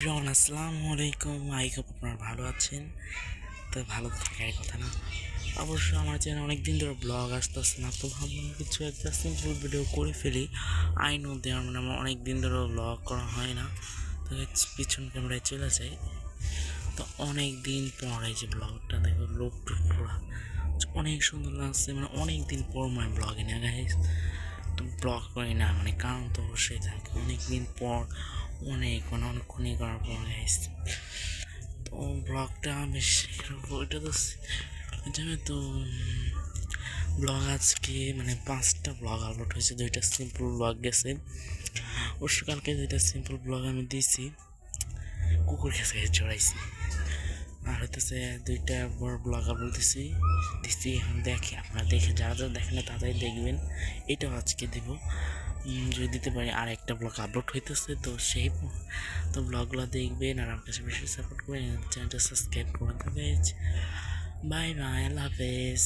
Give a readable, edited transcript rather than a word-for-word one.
আসসালামু আলাইকুম। I hope আপনারা ভালো আছেন। তো ভালো থাকার কথা না, অবশ্য আমার চ্যানেলে অনেক দিন ধরে ব্লগ আসতেছে না, তো ভাবলাম কিছু একটা সিম্পল ভিডিও করে ফেলি। আই নো দেওয়ার মানে আমার অনেক দিন ধরে ব্লগ করা হয় না, তো পিছন ক্যামেরায় চলে যাই। তো অনেক দিন পর এই যে ব্লগটা দেখো, লোক টুক পুরা অনেক সুন্দর লাগছে, মানে অনেক দিন পর মানে ব্লগে না গাইস। তো ব্লগ করি না মানে কারণ তো অবশ্যই থাকে, অনেক দিন পর অনেকক্ষণই করার পর গাইস। তো ব্লগটা বেশ ওইটা তো জানো তো, ব্লগ আজকে মানে 5টা ব্লগ আপলোড হয়েছে, 2টা সিম্পল ব্লগ গেছে। অবশ্য কালকে 2টা সিম্পল ব্লগ আমি দিছি, কুকুর খেয়ে চড়াইছি। আর হইতেছে 2টা বড় ব্লগ আপলোড দিছি এখন দেখে, আপনারা দেখে যারা যারা দেখেন না তারাই দেখবেন। এটাও আজকে দেব, যদি দিতে পারি। আর একটা ব্লগ আপলোড হইতেছে, তো সেই তো ব্লগগুলো দেখবেন আর আমার কাছে বেশি সাপোর্ট করবেন, চ্যানেলটা সাবস্ক্রাইব করে দেবেন। বাই বাই, আল্লাহ হাফেজ।